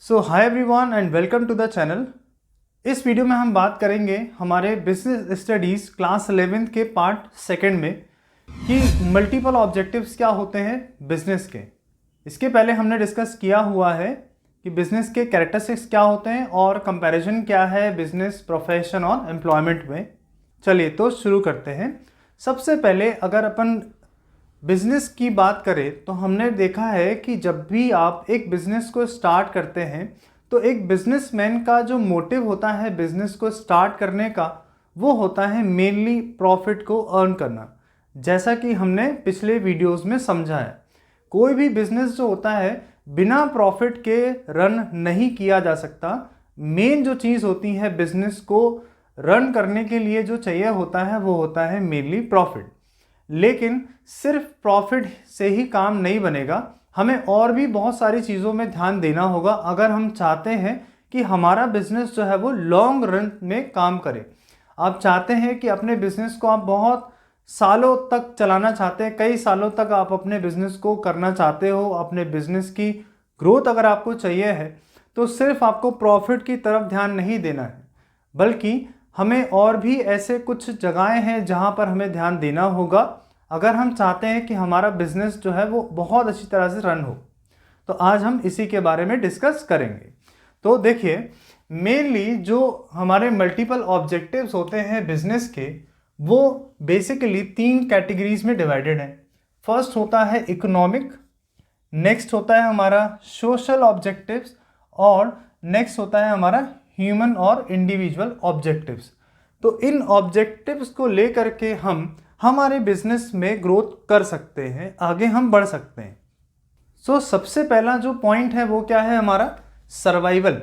So hi everyone and welcome to the channel. इस वीडियो में हम बात करेंगे हमारे बिजनेस स्टडीज़ क्लास 11th के पार्ट सेकंड में कि मल्टीपल ऑब्जेक्टिव्स क्या होते हैं बिजनेस के। इसके पहले हमने डिस्कस किया हुआ है कि बिजनेस के कैरेक्टरिस्टिक्स क्या होते हैं और कंपैरिजन क्या है बिजनेस, प्रोफेशन और एम्प्लॉयमेंट में। चलिए तो शुरू करते हैं। सबसे पहले अगर अपन बिजनेस की बात करें तो हमने देखा है कि जब भी आप एक बिजनेस को स्टार्ट करते हैं तो एक बिजनेसमैन का जो मोटिव होता है बिजनेस को स्टार्ट करने का, वो होता है मेनली प्रॉफिट को अर्न करना। जैसा कि हमने पिछले वीडियोस में समझा है, कोई भी बिजनेस जो होता है बिना प्रॉफिट के रन नहीं किया जा सकता। मेन जो चीज़ होती है बिजनेस को रन करने के लिए जो चाहिए होता है वो होता है मेनली प्रॉफिट। लेकिन सिर्फ प्रॉफिट से ही काम नहीं बनेगा, हमें और भी बहुत सारी चीज़ों में ध्यान देना होगा अगर हम चाहते हैं कि हमारा बिजनेस जो है वो लॉन्ग रन में काम करे। आप चाहते हैं कि अपने बिजनेस को आप बहुत सालों तक चलाना चाहते हैं, कई सालों तक आप अपने बिजनेस को करना चाहते हो, अपने बिजनेस की ग्रोथ अगर आपको चाहिए है तो सिर्फ आपको प्रॉफिट की तरफ ध्यान नहीं देना है, बल्कि हमें और भी ऐसे कुछ जगहें हैं जहां पर हमें ध्यान देना होगा अगर हम चाहते हैं कि हमारा बिजनेस जो है वो बहुत अच्छी तरह से रन हो। तो आज हम इसी के बारे में डिस्कस करेंगे। तो देखिए, मेनली जो हमारे मल्टीपल ऑब्जेक्टिव्स होते हैं बिजनेस के, वो बेसिकली 3 कैटेगरीज में डिवाइडेड हैं। फर्स्ट होता है इकोनॉमिक, नेक्स्ट होता है हमारा सोशल ऑब्जेक्टिव्स और नेक्स्ट होता है हमारा ह्यूमन और इंडिविजुअल ऑब्जेक्टिव्स। तो इन ऑब्जेक्टिव्स को लेकर के हम हमारे बिजनेस में ग्रोथ कर सकते हैं, आगे हम बढ़ सकते हैं। सो सबसे पहला जो पॉइंट है वो क्या है हमारा सर्वाइवल।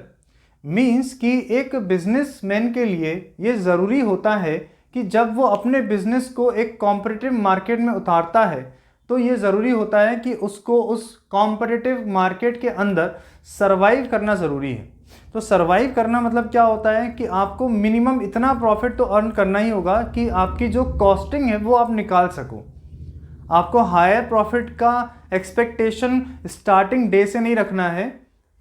मीन्स कि एक बिजनेसमैन के लिए ये ज़रूरी होता है कि जब वो अपने बिजनेस को एक कॉम्पिटिटिव मार्केट में उतारता है तो ये ज़रूरी होता है कि उसको उस कॉम्पिटिटिव मार्केट के अंदर सर्वाइव करना ज़रूरी है। तो सर्वाइव करना मतलब क्या होता है कि आपको मिनिमम इतना प्रॉफिट तो अर्न करना ही होगा कि आपकी जो कॉस्टिंग है वो आप निकाल सको। आपको हायर प्रॉफिट का एक्सपेक्टेशन स्टार्टिंग डे से नहीं रखना है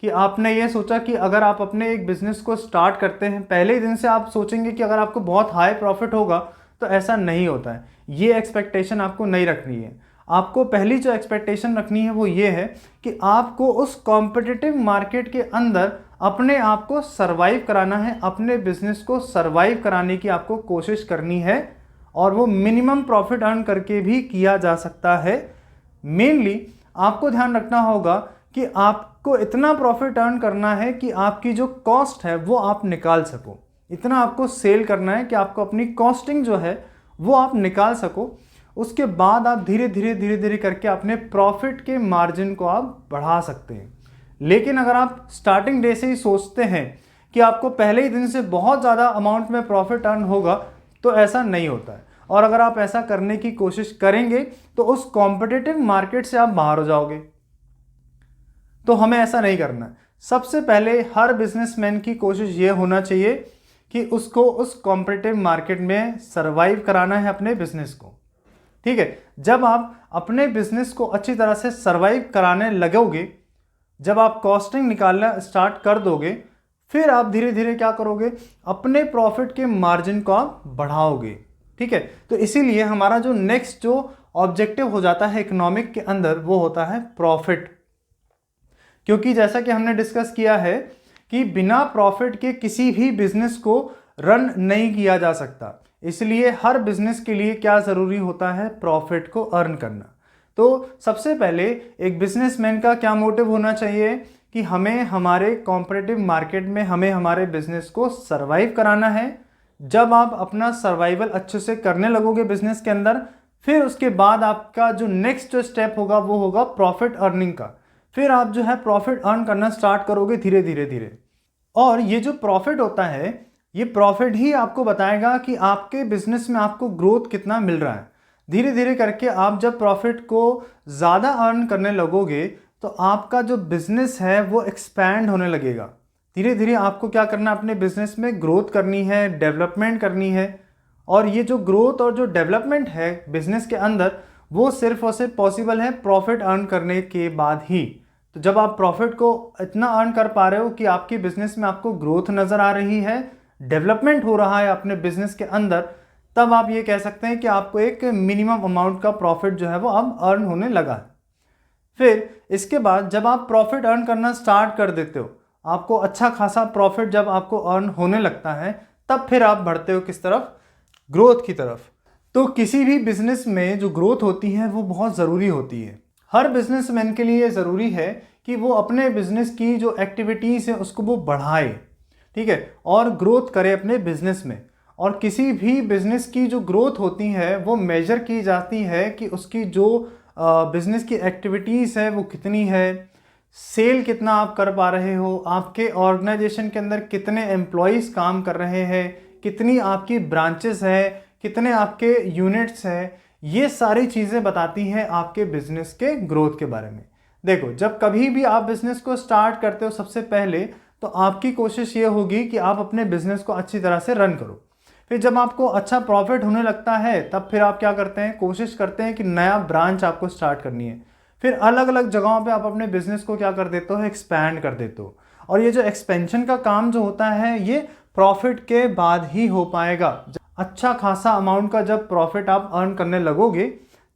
कि आपने ये सोचा कि अगर आप अपने एक बिजनेस को स्टार्ट करते हैं पहले ही दिन से आप सोचेंगे कि अगर आपको बहुत हाई प्रॉफिट होगा, तो ऐसा नहीं होता है। ये एक्सपेक्टेशन आपको नहीं रखनी है। आपको पहली जो एक्सपेक्टेशन रखनी है वो ये है कि आपको उस कॉम्पिटिटिव मार्केट के अंदर अपने आप को सर्वाइव कराना है, अपने बिजनेस को सर्वाइव कराने की आपको कोशिश करनी है, और वो मिनिमम प्रॉफिट अर्न करके भी किया जा सकता है। मेनली आपको ध्यान रखना होगा कि आपको इतना प्रॉफिट अर्न करना है कि आपकी जो कॉस्ट है वो आप निकाल सको। इतना आपको सेल करना है कि आपको अपनी कॉस्टिंग जो है वो आप निकाल सको। उसके बाद आप धीरे धीरे करके अपने प्रॉफिट के मार्जिन को आप बढ़ा सकते हैं। लेकिन अगर आप स्टार्टिंग डे से ही सोचते हैं कि आपको पहले ही दिन से बहुत ज़्यादा अमाउंट में प्रॉफिट अर्न होगा, तो ऐसा नहीं होता है। और अगर आप ऐसा करने की कोशिश करेंगे तो उस कॉम्पिटिटिव मार्केट से आप बाहर हो जाओगे। तो हमें ऐसा नहीं करना है। सबसे पहले हर बिजनेसमैन की कोशिश ये होना चाहिए कि उसको उस कॉम्पिटिटिव मार्केट में सर्वाइव कराना है अपने बिजनेस को। ठीक है, जब आप अपने बिजनेस को अच्छी तरह से सर्वाइव कराने लगोगे, जब आप कॉस्टिंग निकालना स्टार्ट कर दोगे, फिर आप धीरे धीरे क्या करोगे, अपने प्रॉफिट के मार्जिन को आप बढ़ाओगे। ठीक है, तो इसीलिए हमारा जो नेक्स्ट जो ऑब्जेक्टिव हो जाता है इकोनॉमिक के अंदर वो होता है प्रॉफिट। क्योंकि जैसा कि हमने डिस्कस किया है कि बिना प्रॉफिट के किसी भी बिजनेस को रन नहीं किया जा सकता। इसलिए हर बिजनेस के लिए क्या ज़रूरी होता है, प्रॉफिट को अर्न करना। तो सबसे पहले एक बिजनेसमैन का क्या मोटिव होना चाहिए कि हमें हमारे कॉम्पिटिटिव मार्केट में हमें हमारे बिजनेस को सर्वाइव कराना है। जब आप अपना सर्वाइवल अच्छे से करने लगोगे बिजनेस के अंदर, फिर उसके बाद आपका जो नेक्स्ट जो स्टेप होगा वो होगा प्रॉफिट अर्निंग का। फिर आप जो है प्रॉफिट अर्न करना स्टार्ट करोगे धीरे धीरे। और ये जो प्रॉफिट होता है, ये प्रॉफिट ही आपको बताएगा कि आपके बिजनेस में आपको ग्रोथ कितना मिल रहा है। धीरे धीरे करके आप जब प्रॉफिट को ज़्यादा अर्न करने लगोगे तो आपका जो बिजनेस है वो एक्सपैंड होने लगेगा। धीरे धीरे आपको क्या करना है, अपने बिजनेस में ग्रोथ करनी है, डेवलपमेंट करनी है। और ये जो ग्रोथ और जो डेवलपमेंट है बिजनेस के अंदर, वो सिर्फ और सिर्फ पॉसिबल है प्रॉफिट अर्न करने के बाद ही। तो जब आप प्रॉफिट को इतना अर्न कर पा रहे हो कि आपकी बिजनेस में आपको ग्रोथ नज़र आ रही है, डेवलपमेंट हो रहा है अपने बिजनेस के अंदर, तब आप ये कह सकते हैं कि आपको एक मिनिमम अमाउंट का प्रॉफिट जो है वो अब अर्न होने लगा है। फिर इसके बाद जब आप प्रॉफिट अर्न करना स्टार्ट कर देते हो, आपको अच्छा खासा प्रॉफिट जब आपको अर्न होने लगता है, तब फिर आप बढ़ते हो किस तरफ? ग्रोथ की तरफ। तो किसी भी बिजनेस में जो ग्रोथ होती है वो बहुत ज़रूरी होती है। हर बिजनेसमैन के लिए ज़रूरी है कि वो अपने बिजनेस की जो एक्टिविटीज़ है उसको वो बढ़ाए, ठीक है, और ग्रोथ करे अपने बिजनेस में। और किसी भी बिजनेस की जो ग्रोथ होती है वो मेजर की जाती है कि उसकी जो बिजनेस की एक्टिविटीज़ है वो कितनी है, सेल कितना आप कर पा रहे हो, आपके ऑर्गेनाइजेशन के अंदर कितने एम्प्लॉयज़ काम कर रहे हैं, कितनी आपकी ब्रांचेस है, कितने आपके यूनिट्स हैं। ये सारी चीज़ें बताती हैं आपके बिजनेस के ग्रोथ के बारे में। देखो, जब कभी भी आप बिजनेस को स्टार्ट करते हो सबसे पहले तो आपकी कोशिश ये होगी कि आप अपने बिजनेस को अच्छी तरह से रन करो। फिर जब आपको अच्छा प्रॉफिट होने लगता है तब फिर आप क्या करते हैं? कोशिश करते हैं कि नया ब्रांच आपको स्टार्ट करनी है। फिर अलग अलग जगहों पे आप अपने बिजनेस को क्या कर देते हो? एक्सपैंड कर देते हो। और ये जो एक्सपेंशन का काम जो होता है ये प्रॉफिट के बाद ही हो पाएगा। अच्छा खासा अमाउंट का जब प्रॉफिट आप अर्न करने लगोगे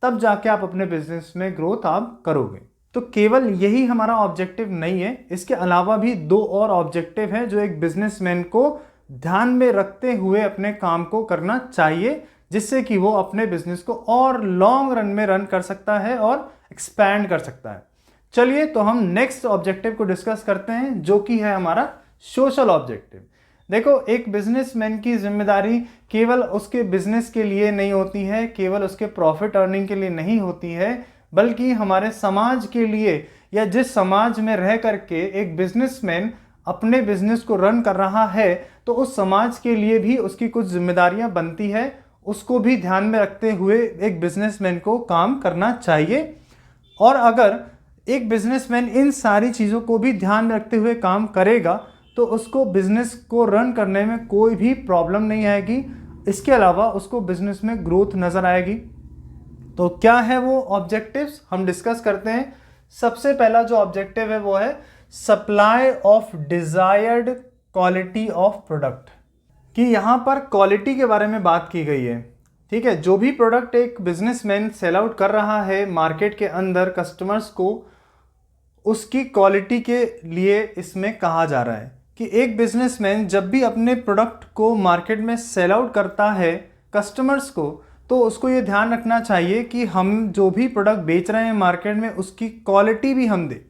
तब जाके आप अपने बिजनेस में ग्रोथ आप करोगे। तो केवल यही हमारा ऑब्जेक्टिव नहीं है, इसके अलावा भी 2 और ऑब्जेक्टिव हैं जो एक बिजनेसमैन को ध्यान में रखते हुए अपने काम को करना चाहिए, जिससे कि वो अपने बिजनेस को और लॉन्ग रन में रन कर सकता है और एक्सपैंड कर सकता है। चलिए तो हम नेक्स्ट ऑब्जेक्टिव को डिस्कस करते हैं जो कि है हमारा सोशल ऑब्जेक्टिव। देखो, एक बिजनेसमैन की जिम्मेदारी केवल उसके बिजनेस के लिए नहीं होती है, केवल उसके प्रॉफिट अर्निंग के लिए नहीं होती है, बल्कि हमारे समाज के लिए, या जिस समाज में रह करके एक बिजनेसमैन अपने बिजनेस को रन कर रहा है तो उस समाज के लिए भी उसकी कुछ जिम्मेदारियां बनती है। उसको भी ध्यान में रखते हुए एक बिजनेसमैन को काम करना चाहिए। और अगर एक बिजनेसमैन इन सारी चीज़ों को भी ध्यान में रखते हुए काम करेगा तो उसको बिजनेस को रन करने में कोई भी प्रॉब्लम नहीं आएगी। इसके अलावा उसको बिजनेस में ग्रोथ नज़र आएगी। तो क्या है वो ऑब्जेक्टिव्स, हम डिस्कस करते हैं। सबसे पहला जो ऑब्जेक्टिव है वो है supply of desired quality of product, कि यहाँ पर क्वालिटी के बारे में बात की गई है। ठीक है, जो भी प्रोडक्ट एक बिजनेसमैन सेल आउट कर रहा है मार्केट के अंदर कस्टमर्स को, उसकी क्वालिटी के लिए इसमें कहा जा रहा है कि एक बिजनेसमैन जब भी अपने प्रोडक्ट को मार्केट में सेल आउट करता है कस्टमर्स को, तो उसको ये ध्यान रखना चाहिए कि हम जो भी प्रोडक्ट बेच रहे हैं मार्केट में उसकी क्वालिटी भी हम दें।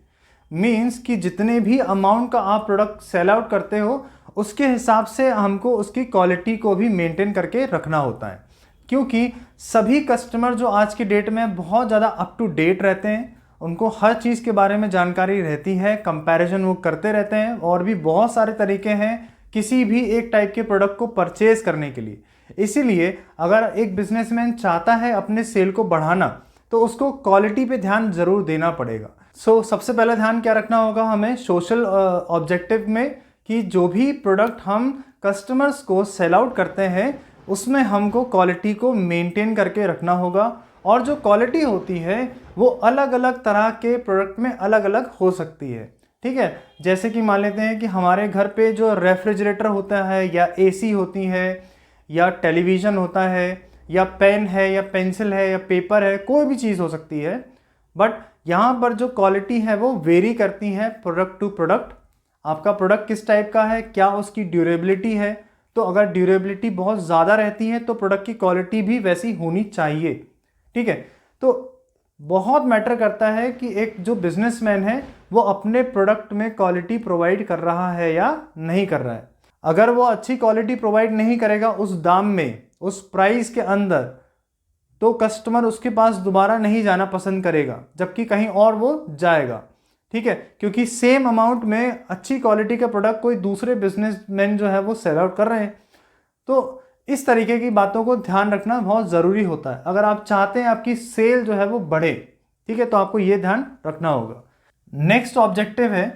मीन्स कि जितने भी अमाउंट का आप प्रोडक्ट सेल आउट करते हो उसके हिसाब से हमको उसकी क्वालिटी को भी मेंटेन करके रखना होता है, क्योंकि सभी कस्टमर जो आज की डेट में बहुत ज़्यादा अप टू डेट रहते हैं, उनको हर चीज़ के बारे में जानकारी रहती है, कंपैरिजन वो करते रहते हैं, और भी बहुत सारे तरीके हैं किसी भी एक टाइप के प्रोडक्ट को परचेज करने के लिए। इसीलिए अगर एक बिजनेसमैन चाहता है अपने सेल को बढ़ाना तो उसको क्वालिटी पे ध्यान ज़रूर देना पड़ेगा। सबसे पहला ध्यान क्या रखना होगा हमें सोशल ऑब्जेक्टिव में, कि जो भी प्रोडक्ट हम कस्टमर्स को सेल आउट करते हैं उसमें हमको क्वालिटी को मेंटेन करके रखना होगा। और जो क्वालिटी होती है वो अलग अलग तरह के प्रोडक्ट में अलग अलग हो सकती है। ठीक है, जैसे कि मान लेते हैं कि हमारे घर पे जो रेफ्रिजरेटर होता है, या एसी होती है, या टेलीविज़न होता है, या पेन है, या पेंसिल है, या पेपर है, कोई भी चीज़ हो सकती है। बट यहाँ पर जो क्वालिटी है वो वेरी करती है प्रोडक्ट टू प्रोडक्ट। आपका प्रोडक्ट किस टाइप का है, क्या उसकी ड्यूरेबिलिटी है, तो अगर ड्यूरेबिलिटी बहुत ज़्यादा रहती है तो प्रोडक्ट की क्वालिटी भी वैसी होनी चाहिए। ठीक है, तो बहुत मैटर करता है कि एक जो बिजनेसमैन है वो अपने प्रोडक्ट में क्वालिटी प्रोवाइड कर रहा है या नहीं कर रहा है। अगर वो अच्छी क्वालिटी प्रोवाइड नहीं करेगा उस दाम में, उस प्राइस के अंदर, तो कस्टमर उसके पास दोबारा नहीं जाना पसंद करेगा, जबकि कहीं और वो जाएगा। ठीक है, क्योंकि सेम अमाउंट में अच्छी क्वालिटी का प्रोडक्ट कोई दूसरे बिजनेसमैन जो है वो सेल आउट कर रहे हैं। तो इस तरीके की बातों को ध्यान रखना बहुत ज़रूरी होता है अगर आप चाहते हैं आपकी सेल जो है वो बढ़े। ठीक है, तो आपको ये ध्यान रखना होगा। नेक्स्ट ऑब्जेक्टिव है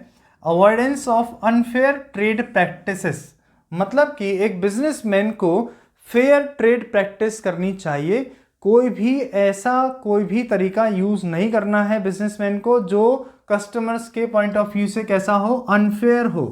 avoidance of unfair trade practices, मतलब कि एक बिजनेसमैन को फेयर ट्रेड प्रैक्टिस करनी चाहिए। कोई भी तरीका यूज़ नहीं करना है बिजनेसमैन को जो कस्टमर्स के पॉइंट ऑफ व्यू से कैसा हो, अनफेयर हो।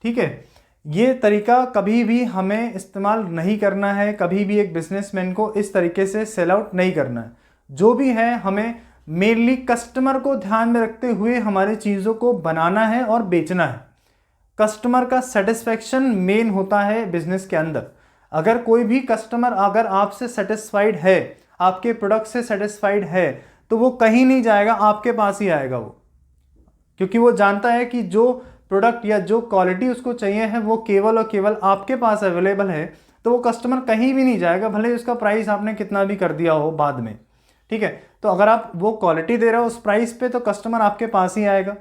ठीक है, ये तरीका कभी भी हमें इस्तेमाल नहीं करना है, कभी भी एक बिजनेसमैन को इस तरीके से सेल आउट नहीं करना है। जो भी है हमें मेनली कस्टमर को ध्यान में रखते हुए हमारी चीज़ों को बनाना है और बेचना है। कस्टमर का सेटिस्फेक्शन मेन होता है बिजनेस के अंदर। अगर कोई भी कस्टमर अगर आपसे सेटिस्फाइड है, आपके प्रोडक्ट से सेटिस्फाइड है, तो वो कहीं नहीं जाएगा, आपके पास ही आएगा वो, क्योंकि वो जानता है कि जो प्रोडक्ट या जो क्वालिटी उसको चाहिए है वो केवल और केवल आपके पास अवेलेबल है। तो वो कस्टमर कहीं भी नहीं जाएगा, भले उसका प्राइस आपने कितना भी कर दिया हो बाद में। ठीक है, तो अगर आप वो क्वालिटी दे रहे हो उस प्राइस पे, तो कस्टमर आपके पास ही आएगा।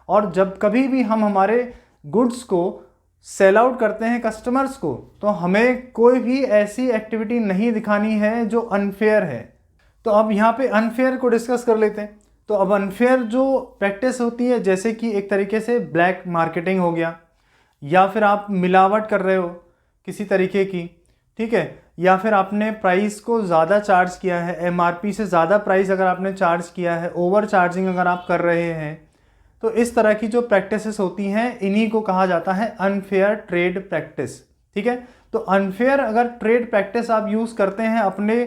और जब कभी भी हम हमारे गुड्स को सेल आउट करते हैं कस्टमर्स को, तो हमें कोई भी ऐसी एक्टिविटी नहीं दिखानी है जो अनफेयर है। तो अब यहाँ पे अनफेयर को डिस्कस कर लेते हैं। तो अब अनफेयर जो प्रैक्टिस होती है, जैसे कि एक तरीके से ब्लैक मार्केटिंग हो गया, या फिर आप मिलावट कर रहे हो किसी तरीके की, ठीक है, या फिर आपने प्राइस को ज़्यादा चार्ज किया है, एमआरपी से ज़्यादा प्राइस अगर आपने चार्ज किया है, ओवर चार्जिंग अगर आप कर रहे हैं, तो इस तरह की जो प्रैक्टिसेस होती हैं इन्हीं को कहा जाता है अनफेयर ट्रेड प्रैक्टिस। ठीक है, तो अनफेयर अगर ट्रेड प्रैक्टिस आप यूज़ करते हैं अपने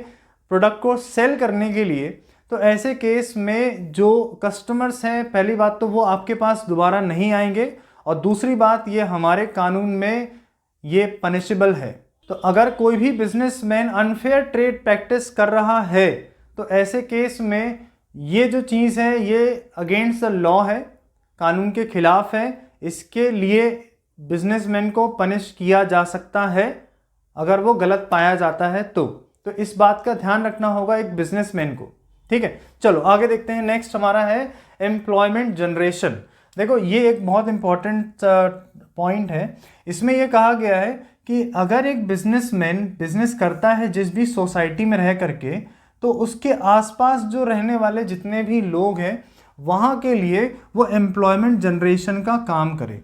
प्रोडक्ट को सेल करने के लिए, तो ऐसे केस में जो कस्टमर्स हैं, पहली बात तो वो आपके पास दोबारा नहीं आएंगे, और दूसरी बात ये हमारे कानून में ये पनिशेबल है। तो अगर कोई भी बिजनेसमैन अनफेयर ट्रेड प्रैक्टिस कर रहा है, तो ऐसे केस में ये जो चीज़ है ये अगेंस्ट द लॉ है, कानून के खिलाफ है। इसके लिए बिजनेसमैन को पनिश किया जा सकता है अगर वो गलत पाया जाता है तो इस बात का ध्यान रखना होगा एक बिजनेसमैन को। ठीक है, चलो आगे देखते हैं। नेक्स्ट हमारा है एम्प्लॉयमेंट जनरेशन। देखो ये एक बहुत इंपॉर्टेंट पॉइंट है। इसमें यह कहा गया है कि अगर एक बिजनेसमैन बिजनेस करता है जिस भी सोसाइटी में रह करके, तो उसके आसपास जो रहने वाले जितने भी लोग हैं वहाँ के लिए वो एम्प्लॉयमेंट जनरेशन का काम करे।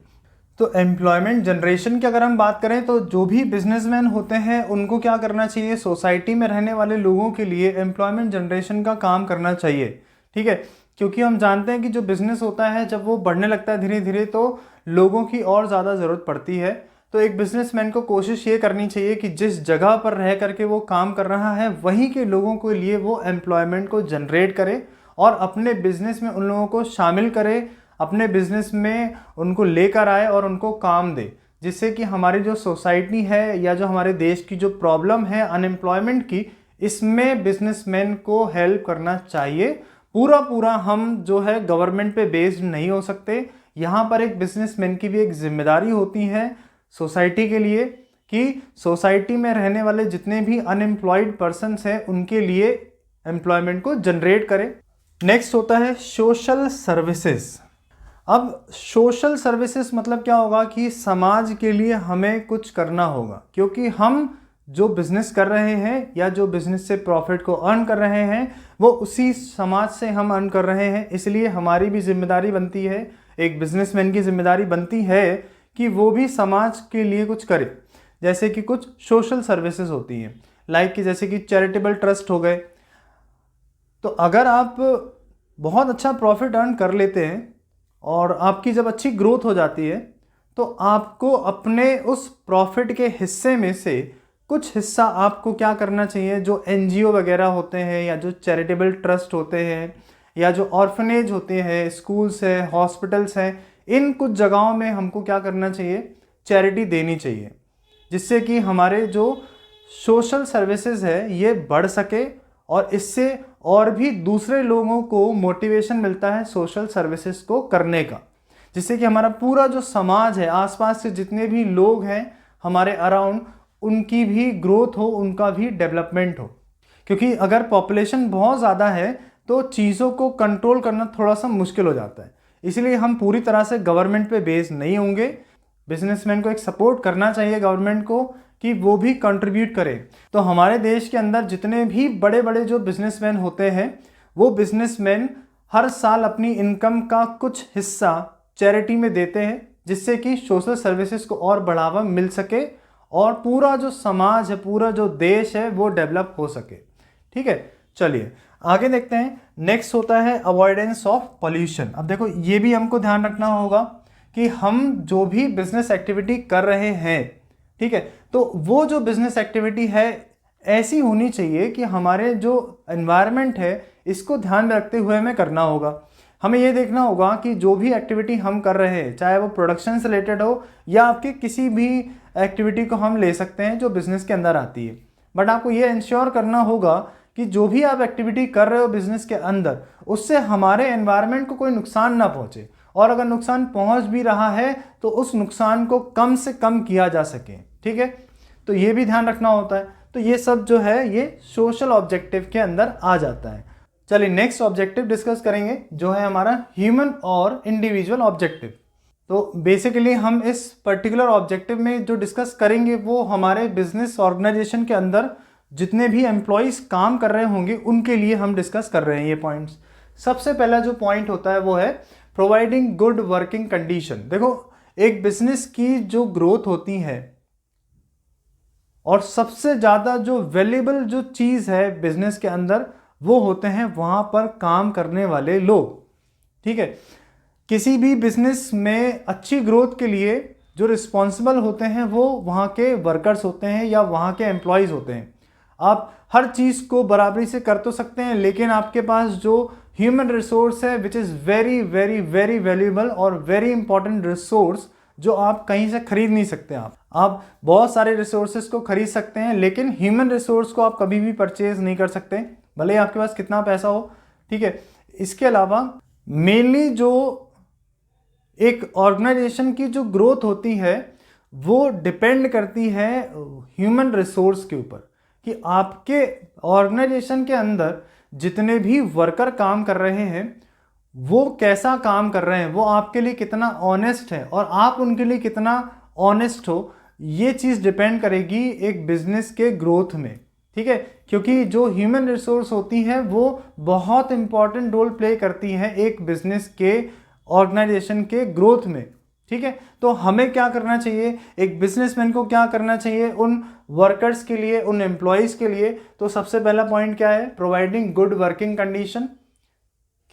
तो एम्प्लॉयमेंट जनरेशन की अगर हम बात करें, तो जो भी बिजनेसमैन होते हैं उनको क्या करना चाहिए, सोसाइटी में रहने वाले लोगों के लिए एम्प्लॉयमेंट जनरेशन का काम करना चाहिए। ठीक है, क्योंकि हम जानते हैं कि जो बिज़नेस होता है जब वो बढ़ने लगता है धीरे धीरे, तो लोगों की और ज़्यादा ज़रूरत पड़ती है। तो एक बिजनेसमैन को कोशिश ये करनी चाहिए कि जिस जगह पर रह करके वो काम कर रहा है वहीं के लोगों के लिए वो एम्प्लॉयमेंट को जनरेट करे और अपने बिजनेस में उन लोगों को शामिल करे, अपने बिजनेस में उनको लेकर आए और उनको काम दे, जिससे कि हमारी जो सोसाइटी है या जो हमारे देश की जो प्रॉब्लम है अनएम्प्लॉयमेंट की, इसमें बिजनेसमैन को हेल्प करना चाहिए। पूरा हम जो है गवर्नमेंट पे बेस्ड नहीं हो सकते। यहाँ पर एक बिजनेसमैन की भी एक जिम्मेदारी होती है सोसाइटी के लिए कि सोसाइटी में रहने वाले जितने भी अनएम्प्लॉयड पर्सनस हैं उनके लिए एम्प्लॉयमेंट को जनरेट करें। नेक्स्ट होता है सोशल सर्विसेज। अब सोशल सर्विसेज मतलब क्या होगा कि समाज के लिए हमें कुछ करना होगा, क्योंकि हम जो बिज़नेस कर रहे हैं या जो बिज़नेस से प्रॉफिट को अर्न कर रहे हैं वो उसी समाज से हम अर्न कर रहे हैं। इसलिए हमारी भी जिम्मेदारी बनती है, एक बिजनेसमैन की जिम्मेदारी बनती है कि वो भी समाज के लिए कुछ करे। जैसे कि कुछ सोशल सर्विसेज होती हैं, लाइक कि जैसे कि चैरिटेबल ट्रस्ट हो गए। तो अगर आप बहुत अच्छा प्रॉफिट अर्न कर लेते हैं और आपकी जब अच्छी ग्रोथ हो जाती है, तो आपको अपने उस प्रॉफिट के हिस्से में से कुछ हिस्सा आपको क्या करना चाहिए, जो एनजीओ वगैरह होते हैं या जो चैरिटेबल ट्रस्ट होते हैं या जो ऑर्फनेज होते हैं, स्कूल्स हैं, हॉस्पिटल्स हैं, इन कुछ जगहों में हमको क्या करना चाहिए, चैरिटी देनी चाहिए, जिससे कि हमारे जो सोशल सर्विसेज है ये बढ़ सके और इससे और भी दूसरे लोगों को मोटिवेशन मिलता है सोशल सर्विसेज को करने का, जिससे कि हमारा पूरा जो समाज है, आसपास के जितने भी लोग हैं हमारे अराउंड, उनकी भी ग्रोथ हो, उनका भी डेवलपमेंट हो। क्योंकि अगर पॉपुलेशन बहुत ज़्यादा है तो चीज़ों को कंट्रोल करना थोड़ा सा मुश्किल हो जाता है। इसलिए हम पूरी तरह से गवर्नमेंट पे बेस्ड नहीं होंगे। बिजनेसमैन को एक सपोर्ट करना चाहिए गवर्नमेंट को कि वो भी कंट्रीब्यूट करे। तो हमारे देश के अंदर जितने भी बड़े बड़े जो बिजनेसमैन होते हैं, वो बिजनेसमैन हर साल अपनी इनकम का कुछ हिस्सा चैरिटी में देते हैं, जिससे कि सोशल सर्विसेज को और बढ़ावा मिल सके और पूरा जो समाज है, पूरा जो देश है वो डेवलप हो सके। ठीक है, चलिए आगे देखते हैं, नेक्स्ट होता है अवॉइडेंस ऑफ पॉल्यूशन। अब देखो ये भी हमको ध्यान रखना होगा कि हम जो भी बिजनेस एक्टिविटी कर रहे हैं, ठीक है, तो वो जो बिजनेस एक्टिविटी है ऐसी होनी चाहिए कि हमारे जो एनवायरनमेंट है इसको ध्यान में रखते हुए हमें करना होगा। हमें ये देखना होगा कि जो भी एक्टिविटी हम कर रहे हैं, चाहे वो प्रोडक्शन से रिलेटेड हो या आपके किसी भी एक्टिविटी को हम ले सकते हैं जो बिजनेस के अंदर आती है, बट आपको ये इंश्योर करना होगा कि जो भी आप एक्टिविटी कर रहे हो बिजनेस के अंदर, उससे हमारे एनवायरनमेंट को कोई नुकसान ना पहुंचे, और अगर नुकसान पहुंच भी रहा है तो उस नुकसान को कम से कम किया जा सके। ठीक है, तो ये भी ध्यान रखना होता है। तो ये सब जो है ये सोशल ऑब्जेक्टिव के अंदर आ जाता है। चलिए नेक्स्ट ऑब्जेक्टिव डिस्कस करेंगे जो है हमारा ह्यूमन और इंडिविजुअल ऑब्जेक्टिव। तो बेसिकली हम इस पर्टिकुलर ऑब्जेक्टिव में जो डिस्कस करेंगे वो हमारे बिजनेस ऑर्गेनाइजेशन के अंदर जितने भी एम्प्लॉयज़ काम कर रहे होंगे उनके लिए हम डिस्कस कर रहे हैं ये पॉइंट्स। सबसे पहला जो पॉइंट होता है वो है प्रोवाइडिंग गुड वर्किंग कंडीशन। देखो एक बिजनेस की जो ग्रोथ होती है और सबसे ज़्यादा जो वैल्यूएबल जो चीज़ है बिजनेस के अंदर वो होते हैं वहाँ पर काम करने वाले लोग। ठीक है, किसी भी बिजनेस में अच्छी ग्रोथ के लिए जो रिस्पॉन्सिबल होते हैं वो वहाँ के वर्कर्स होते हैं या वहाँ के एम्प्लॉयज़ होते हैं। आप हर चीज़ को बराबरी से कर तो सकते हैं, लेकिन आपके पास जो ह्यूमन रिसोर्स है which is very very very valuable और वेरी इंपॉर्टेंट रिसोर्स जो आप कहीं से खरीद नहीं सकते। आप बहुत सारे रिसोर्सेज को खरीद सकते हैं, लेकिन ह्यूमन रिसोर्स को आप कभी भी परचेज नहीं कर सकते, भले ही आपके पास कितना पैसा हो। ठीक है, इसके अलावा मेनली जो एक ऑर्गेनाइजेशन की जो ग्रोथ होती है वो डिपेंड करती है ह्यूमन रिसोर्स के ऊपर, कि आपके ऑर्गेनाइजेशन के अंदर जितने भी वर्कर काम कर रहे हैं वो कैसा काम कर रहे हैं, वो आपके लिए कितना ऑनेस्ट है और आप उनके लिए कितना ऑनेस्ट हो, ये चीज़ डिपेंड करेगी एक बिजनेस के ग्रोथ में। ठीक है, क्योंकि जो ह्यूमन रिसोर्स होती है वो बहुत इंपॉर्टेंट रोल प्ले करती है एक बिजनेस के ऑर्गेनाइजेशन के ग्रोथ में। ठीक है, तो हमें क्या करना चाहिए, एक बिजनेसमैन को क्या करना चाहिए उन वर्कर्स के लिए, उन एम्प्लॉयज़ के लिए। तो सबसे पहला पॉइंट क्या है, प्रोवाइडिंग गुड वर्किंग कंडीशन,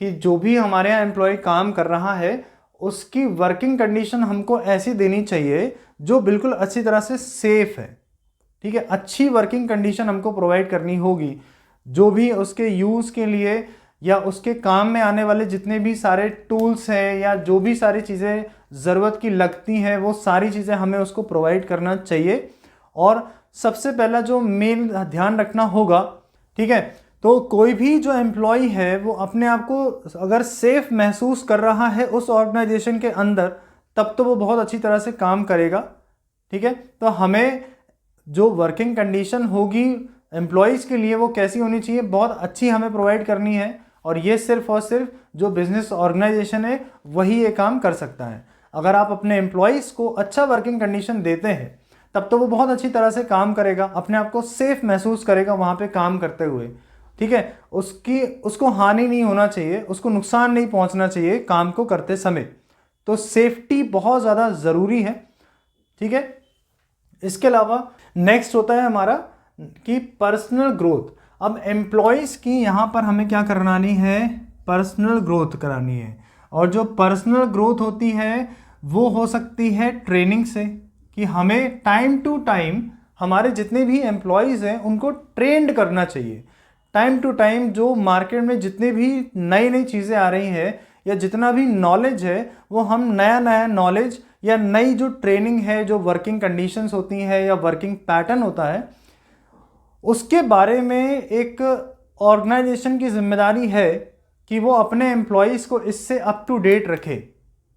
कि जो भी हमारे यहाँ एम्प्लॉय काम कर रहा है उसकी वर्किंग कंडीशन हमको ऐसी देनी चाहिए जो बिल्कुल अच्छी तरह से सेफ है। ठीक है, अच्छी वर्किंग कंडीशन हमको प्रोवाइड करनी होगी। जो भी उसके यूज़ के लिए या उसके काम में आने वाले जितने भी सारे टूल्स हैं या जो भी सारी चीज़ें ज़रूरत की लगती हैं वो सारी चीज़ें हमें उसको प्रोवाइड करना चाहिए। और सबसे पहला जो मेन ध्यान रखना होगा, ठीक है, तो कोई भी जो एम्प्लॉय है वो अपने आप को अगर सेफ महसूस कर रहा है उस ऑर्गेनाइजेशन के अंदर, तब तो वो बहुत अच्छी तरह से काम करेगा। ठीक है, तो हमें जो वर्किंग कंडीशन होगी एम्प्लॉयज़ के लिए वो कैसी होनी चाहिए, बहुत अच्छी हमें प्रोवाइड करनी है। और ये सिर्फ और सिर्फ जो बिजनेस ऑर्गेनाइजेशन है वही ये काम कर सकता है। अगर आप अपने एम्प्लॉयज़ को अच्छा वर्किंग कंडीशन देते हैं तब तो वो बहुत अच्छी तरह से काम करेगा, अपने आप को सेफ महसूस करेगा वहाँ पे काम करते हुए। ठीक है, उसको हानि नहीं होना चाहिए, उसको नुकसान नहीं पहुँचना चाहिए काम को करते समय। तो सेफ्टी बहुत ज़्यादा ज़रूरी है। ठीक है, इसके अलावा नेक्स्ट होता है हमारा कि पर्सनल ग्रोथ। अब एम्प्लॉयज़ की यहाँ पर हमें क्या करानी है, पर्सनल ग्रोथ करानी है। और जो पर्सनल ग्रोथ होती है वो हो सकती है ट्रेनिंग से, कि हमें टाइम टू टाइम हमारे जितने भी एम्प्लॉयज़ हैं उनको ट्रेंड करना चाहिए। टाइम टू टाइम जो मार्केट में जितनी भी नई नई चीज़ें आ रही हैं या जितना भी नॉलेज है वो हम नया नया नॉलेज या नई जो ट्रेनिंग है, जो वर्किंग कंडीशंस होती हैं या वर्किंग पैटर्न होता है, उसके बारे में एक ऑर्गेनाइजेशन की जिम्मेदारी है कि वो अपने एम्प्लॉयज़ को इससे अप टू डेट रखे।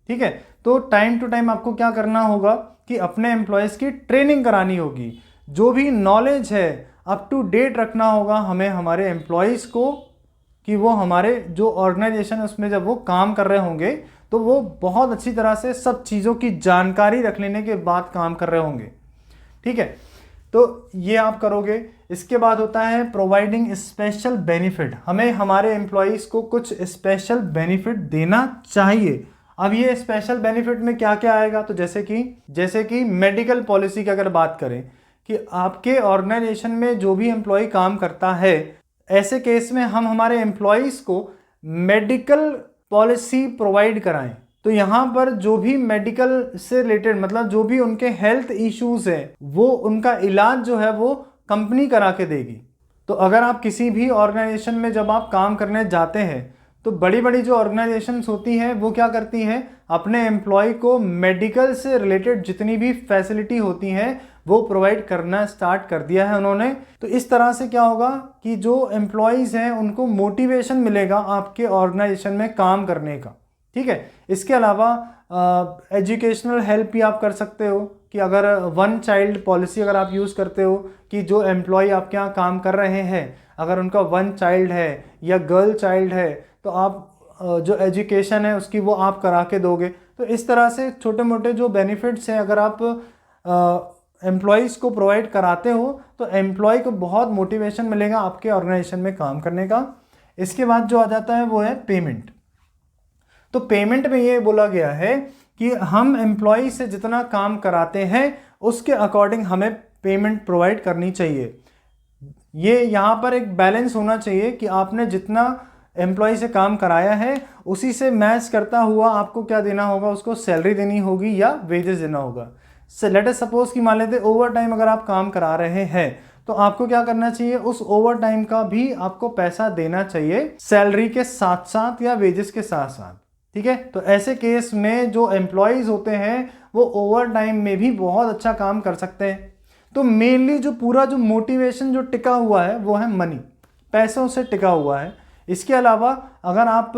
ठीक है, तो टाइम टू टाइम आपको क्या करना होगा कि अपने एम्प्लॉयज़ की ट्रेनिंग करानी होगी, जो भी नॉलेज है अप टू डेट रखना होगा हमें हमारे एम्प्लॉयज़ को, कि वो हमारे जो ऑर्गेनाइजेशन है उसमें जब वो काम कर रहे होंगे तो वो बहुत अच्छी तरह से सब चीज़ों की जानकारी रख लेने के बाद काम कर रहे होंगे। ठीक है, तो ये आप करोगे। इसके बाद होता है प्रोवाइडिंग स्पेशल बेनिफिट। हमें हमारे एम्प्लॉयज़ को कुछ स्पेशल बेनिफिट देना चाहिए। अब ये स्पेशल बेनिफिट में क्या क्या आएगा, तो जैसे कि मेडिकल पॉलिसी की अगर बात करें कि आपके ऑर्गेनाइजेशन में जो भी एम्प्लॉय काम करता है, ऐसे केस में हम हमारे एम्प्लॉयज़ को मेडिकल पॉलिसी प्रोवाइड कराएं। तो यहाँ पर जो भी मेडिकल से रिलेटेड मतलब जो भी उनके हेल्थ इश्यूज़ हैं वो उनका इलाज जो है वो कंपनी करा के देगी। तो अगर आप किसी भी ऑर्गेनाइजेशन में जब आप काम करने जाते हैं तो बड़ी बड़ी जो ऑर्गेनाइजेशंस होती हैं वो क्या करती हैं, अपने एम्प्लॉय को मेडिकल से रिलेटेड जितनी भी फैसिलिटी होती हैं वो प्रोवाइड करना स्टार्ट कर दिया है उन्होंने। तो इस तरह से क्या होगा कि जो एम्प्लॉयज़ हैं उनको मोटिवेशन मिलेगा आपके ऑर्गेनाइजेशन में काम करने का। ठीक है, इसके अलावा एजुकेशनल हेल्प भी आप कर सकते हो कि अगर वन चाइल्ड पॉलिसी अगर आप यूज़ करते हो कि जो एम्प्लॉय आपके यहाँ काम कर रहे हैं अगर उनका वन चाइल्ड है या गर्ल चाइल्ड है तो आप जो एजुकेशन है उसकी वो आप करा के दोगे। तो इस तरह से छोटे मोटे जो बेनिफिट्स हैं अगर आप एम्प्लॉयज़ को प्रोवाइड कराते हो तो एम्प्लॉय को बहुत मोटिवेशन मिलेगा आपके ऑर्गेनाइजेशन में काम करने का। इसके बाद जो आ जाता है वो है पेमेंट। तो पेमेंट में ये बोला गया है कि हम एम्प्लॉय से जितना काम कराते हैं उसके अकॉर्डिंग हमें पेमेंट प्रोवाइड करनी चाहिए। ये यहाँ पर एक बैलेंस होना चाहिए कि आपने जितना एम्प्लॉय से काम कराया है उसी से मैच करता हुआ आपको क्या देना होगा, उसको सैलरी देनी होगी या वेजेस देना होगा। लेट अस सपोज कि मान लेते ओवर टाइम अगर आप काम करा रहे हैं तो आपको क्या करना चाहिए, उस ओवर टाइम का भी आपको पैसा देना चाहिए सैलरी के साथ साथ या वेजेस के साथ साथ। ठीक है, तो ऐसे केस में जो एम्प्लॉयज़ होते हैं वो ओवर टाइम में भी बहुत अच्छा काम कर सकते हैं। तो मेनली जो पूरा जो मोटिवेशन जो टिका हुआ है वो है मनी, पैसों से टिका हुआ है। इसके अलावा अगर आप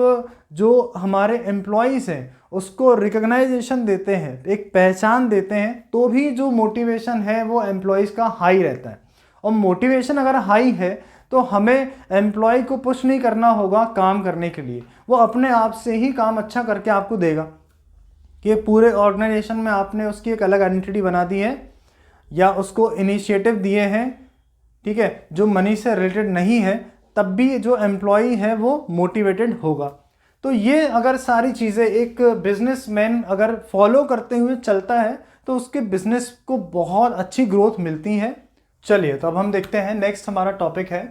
जो हमारे एम्प्लॉयज़ हैं उसको रिकग्नाइजेशन देते हैं, एक पहचान देते हैं, तो भी जो मोटिवेशन है वो एम्प्लॉयज़ का हाई रहता है। और मोटिवेशन अगर हाई है तो हमें एम्प्लॉय को पुश नहीं करना होगा काम करने के लिए, वो अपने आप से ही काम अच्छा करके आपको देगा कि पूरे ऑर्गेनाइजेशन में आपने उसकी एक अलग आइडेंटिटी बना दी है या उसको इनिशिएटिव दिए हैं। ठीक है, जो मनी से रिलेटेड नहीं है तब भी जो एम्प्लॉय है वो मोटिवेटेड होगा। तो ये अगर सारी चीज़ें एक बिजनेसमैन अगर फॉलो करते हुए चलता है तो उसके बिजनेस को बहुत अच्छी ग्रोथ मिलती है। चलिए तो अब हम देखते हैं नेक्स्ट हमारा टॉपिक है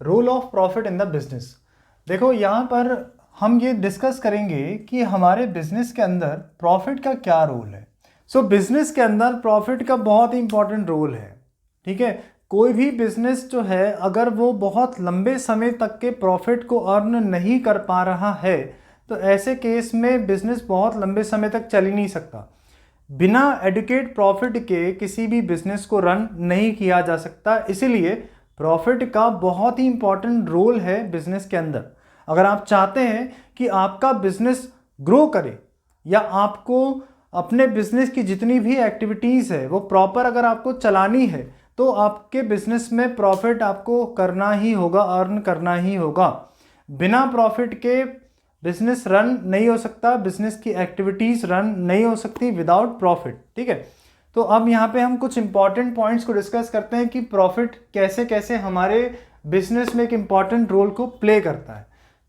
role of profit in the business. देखो यहाँ पर हम ये डिस्कस करेंगे कि हमारे बिजनेस के अंदर प्रॉफिट का क्या रोल है। सो बिजनेस के अंदर प्रॉफिट का बहुत ही इंपॉर्टेंट रोल है। ठीक है, कोई भी बिजनेस जो है अगर वो बहुत लंबे समय तक के प्रॉफिट को अर्न नहीं कर पा रहा है तो ऐसे केस में बिजनेस बहुत लंबे समय तक चल ही नहीं सकता। बिना एडुकेट प्रॉफिट के किसी भी बिजनेस को रन नहीं किया जा सकता। इसीलिए प्रॉफिट का बहुत ही इंपॉर्टेंट रोल है बिजनेस के अंदर। अगर आप चाहते हैं कि आपका बिजनेस ग्रो करे या आपको अपने बिजनेस की जितनी भी एक्टिविटीज़ है वो प्रॉपर अगर आपको चलानी है तो आपके बिजनेस में प्रॉफिट आपको करना ही होगा, अर्न करना ही होगा। बिना प्रॉफिट के बिजनेस रन नहीं हो सकता, बिजनेस की एक्टिविटीज़ रन नहीं हो सकती विदाउट प्रॉफिट। ठीक है, तो अब यहाँ पे हम कुछ इंपॉर्टेंट पॉइंट्स को डिस्कस करते हैं कि प्रॉफिट कैसे कैसे हमारे बिजनेस में एक इम्पॉर्टेंट रोल को प्ले करता है।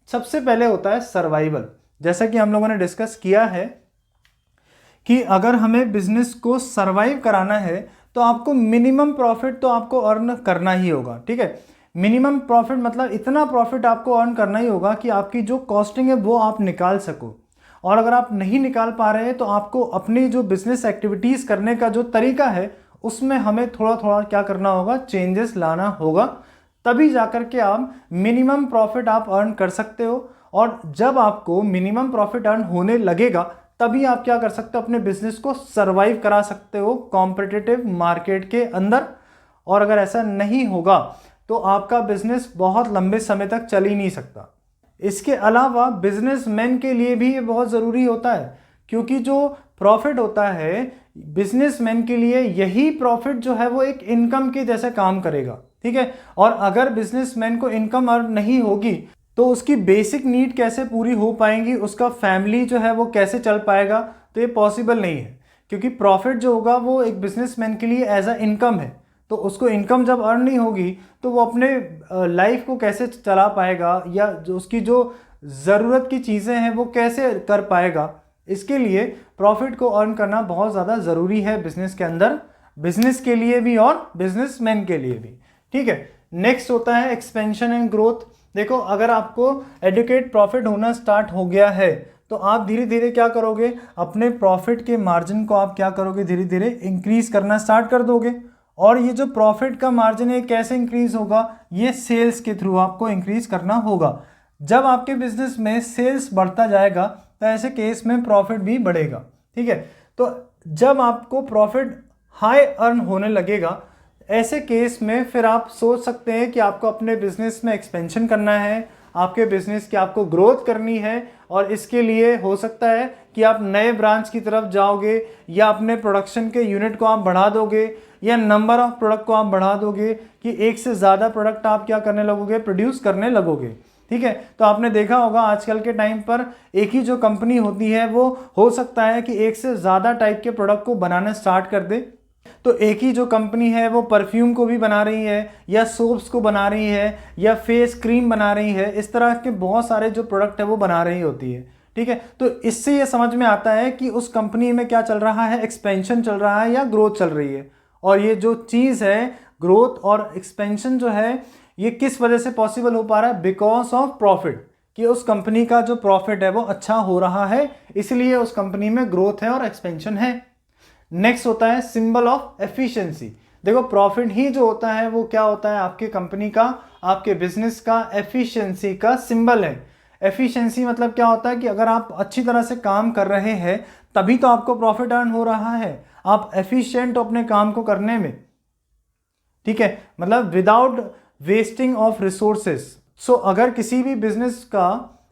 सबसे पहले होता है सर्वाइवल। जैसा कि हम लोगों ने डिस्कस किया है कि अगर हमें बिजनेस को सर्वाइव कराना है तो आपको मिनिमम प्रॉफिट तो आपको अर्न करना ही होगा। ठीक है, मिनिमम प्रॉफिट मतलब इतना प्रॉफिट आपको अर्न करना ही होगा कि आपकी जो कॉस्टिंग है वो आप निकाल सको। और अगर आप नहीं निकाल पा रहे हैं तो आपको अपनी जो बिजनेस एक्टिविटीज़ करने का जो तरीका है उसमें हमें थोड़ा थोड़ा क्या करना होगा, चेंजेस लाना होगा, तभी जाकर के आप मिनिमम प्रॉफिट आप अर्न कर सकते हो। और जब आपको मिनिमम प्रॉफिट अर्न होने लगेगा तभी आप क्या कर सकते हो, अपने बिजनेस को सर्वाइव करा सकते हो कॉम्पिटिटिव मार्केट के अंदर। और अगर ऐसा नहीं होगा तो आपका बिजनेस बहुत लंबे समय तक चल ही नहीं सकता। इसके अलावा बिजनेसमैन के लिए भी ये बहुत ज़रूरी होता है, क्योंकि जो प्रॉफिट होता है बिजनेसमैन के लिए यही प्रॉफिट जो है वो एक इनकम के जैसे काम करेगा। ठीक है, और अगर बिजनेसमैन को इनकम अर्न नहीं होगी तो उसकी बेसिक नीड कैसे पूरी हो पाएंगी, उसका फैमिली जो है वो कैसे चल पाएगा, तो ये पॉसिबल नहीं है। क्योंकि प्रॉफिट जो होगा वो एक बिजनेसमैन के लिए एज अ इनकम है, तो उसको इनकम जब अर्न नहीं होगी तो वो अपने लाइफ को कैसे चला पाएगा या जो उसकी जो ज़रूरत की चीज़ें हैं वो कैसे कर पाएगा। इसके लिए प्रॉफिट को अर्न करना बहुत ज़्यादा ज़रूरी है बिजनेस के अंदर, बिजनेस के लिए भी और बिजनेसमैन के लिए भी। ठीक है, नेक्स्ट होता है एक्सपेंशन एंड ग्रोथ। देखो अगर आपको एडुकेट प्रॉफिट होना स्टार्ट हो गया है तो आप धीरे धीरे क्या करोगे, अपने प्रॉफिट के मार्जिन को आप क्या करोगे, धीरे धीरे इंक्रीज करना स्टार्ट कर दोगे। और ये जो प्रॉफिट का मार्जिन है कैसे इंक्रीज होगा, ये सेल्स के थ्रू आपको इंक्रीज करना होगा। जब आपके बिजनेस में सेल्स बढ़ता जाएगा तो ऐसे केस में प्रॉफिट भी बढ़ेगा। ठीक है, तो जब आपको प्रॉफिट हाई अर्न होने लगेगा ऐसे केस में फिर आप सोच सकते हैं कि आपको अपने बिजनेस में एक्सपेंशन करना है, आपके बिजनेस की आपको ग्रोथ करनी है। और इसके लिए हो सकता है कि आप नए ब्रांच की तरफ जाओगे या अपने प्रोडक्शन के यूनिट को आप बढ़ा दोगे या नंबर ऑफ प्रोडक्ट को आप बढ़ा दोगे कि एक से ज़्यादा प्रोडक्ट आप क्या करने लगोगे, प्रोड्यूस करने लगोगे। ठीक है, तो आपने देखा होगा आजकल के टाइम पर एक ही जो कंपनी होती है वो हो सकता है कि एक से ज़्यादा टाइप के प्रोडक्ट को बनाना स्टार्ट कर दे। तो एक ही जो कंपनी है वो परफ्यूम को भी बना रही है या सोप्स को बना रही है या फेस क्रीम बना रही है, इस तरह के बहुत सारे जो प्रोडक्ट है वो बना रही होती है। ठीक है, तो इससे ये समझ में आता है कि उस कंपनी में क्या चल रहा है, एक्सपेंशन चल रहा है या ग्रोथ चल रही है। और ये जो चीज़ है ग्रोथ और एक्सपेंशन जो है ये किस वजह से पॉसिबल हो पा रहा है, बिकॉज ऑफ प्रॉफिट, कि उस कंपनी का जो प्रॉफिट है वो अच्छा हो रहा है, इसलिए उस कंपनी में ग्रोथ है और एक्सपेंशन है। नेक्स्ट होता है सिंबल ऑफ एफिशिएंसी। देखो प्रॉफिट ही जो होता है वो क्या होता है, आपके कंपनी का, आपके बिजनेस का एफिशिएंसी का सिंबल है। एफिशिएंसी मतलब क्या होता है कि अगर आप अच्छी तरह से काम कर रहे हैं तभी तो आपको प्रॉफिट अर्न हो रहा है, आप एफिशिएंट हो अपने काम को करने में। ठीक है, मतलब विदाउट वेस्टिंग ऑफ रिसोर्सेस। सो अगर किसी भी बिजनेस का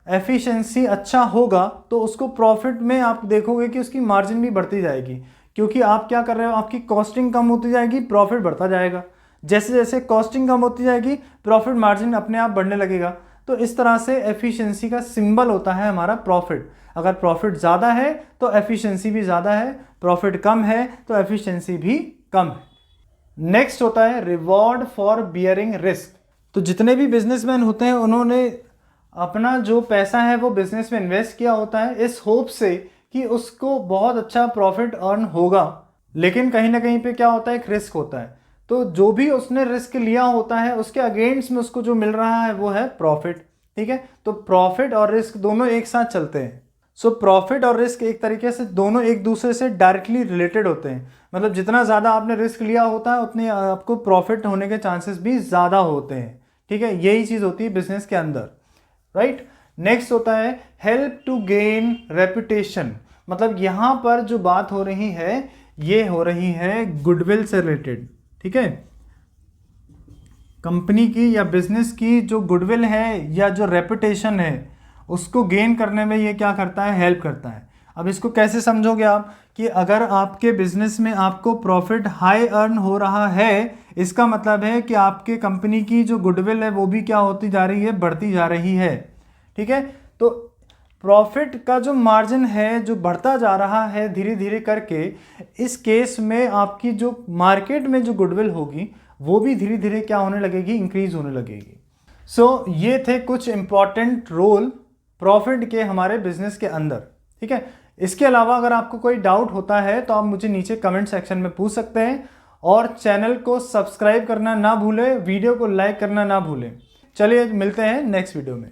एफिशिएंसी अच्छा होगा तो उसको प्रॉफिट में आप देखोगे कि उसकी मार्जिन भी बढ़ती जाएगी, क्योंकि आप क्या कर रहे हो, आपकी कॉस्टिंग कम होती जाएगी, प्रॉफिट बढ़ता जाएगा। जैसे जैसे कॉस्टिंग कम होती जाएगी प्रॉफिट मार्जिन अपने आप बढ़ने लगेगा। तो इस तरह से एफिशिएंसी का सिंबल होता है हमारा प्रॉफिट। अगर प्रॉफिट ज़्यादा है तो एफिशिएंसी भी ज़्यादा है, प्रॉफिट कम है तो एफिशिएंसी भी कम है। नेक्स्ट होता है रिवॉर्ड फॉर बियरिंग रिस्क। तो जितने भी बिजनेसमैन होते हैं उन्होंने अपना जो पैसा है वो बिजनेस में इन्वेस्ट किया होता है इस होप से कि उसको बहुत अच्छा प्रॉफिट अर्न होगा, लेकिन कहीं ना कहीं पे क्या होता है, एक रिस्क होता है। तो जो भी उसने रिस्क लिया होता है उसके अगेंस्ट में उसको जो मिल रहा है वो है प्रॉफिट। ठीक है, तो प्रॉफिट और रिस्क दोनों एक साथ चलते हैं। सो प्रॉफिट और रिस्क एक तरीके से दोनों एक दूसरे से डायरेक्टली रिलेटेड होते हैं। मतलब जितना ज़्यादा आपने रिस्क लिया होता है उतने आपको प्रॉफिट होने के चांसेस भी ज़्यादा होते हैं। ठीक है, यही चीज़ होती है बिजनेस के अंदर, राइट। नेक्स्ट होता है हेल्प टू गेन रेपुटेशन। मतलब यहाँ पर जो बात हो रही है ये हो रही है गुडविल से रिलेटेड। ठीक है, कंपनी की या बिजनेस की जो गुडविल है या जो रेपुटेशन है उसको गेन करने में ये क्या करता है, हेल्प करता है। अब इसको कैसे समझोगे आप कि अगर आपके बिजनेस में आपको प्रॉफिट हाई अर्न हो रहा है, इसका मतलब है कि आपके कंपनी की जो गुडविल है वो भी क्या होती जा रही है, बढ़ती जा रही है। ठीक है, तो प्रॉफिट का जो मार्जिन है जो बढ़ता जा रहा है धीरे धीरे करके, इस केस में आपकी जो मार्केट में जो गुडविल होगी वो भी धीरे धीरे क्या होने लगेगी, इंक्रीज होने लगेगी। सो ये थे कुछ इंपॉर्टेंट रोल प्रॉफिट के हमारे बिजनेस के अंदर। ठीक है, इसके अलावा अगर आपको कोई डाउट होता है तो आप मुझे नीचे कमेंट सेक्शन में पूछ सकते हैं, और चैनल को सब्सक्राइब करना ना भूलें, वीडियो को लाइक करना ना भूलें। चलिए मिलते हैं नेक्स्ट वीडियो में।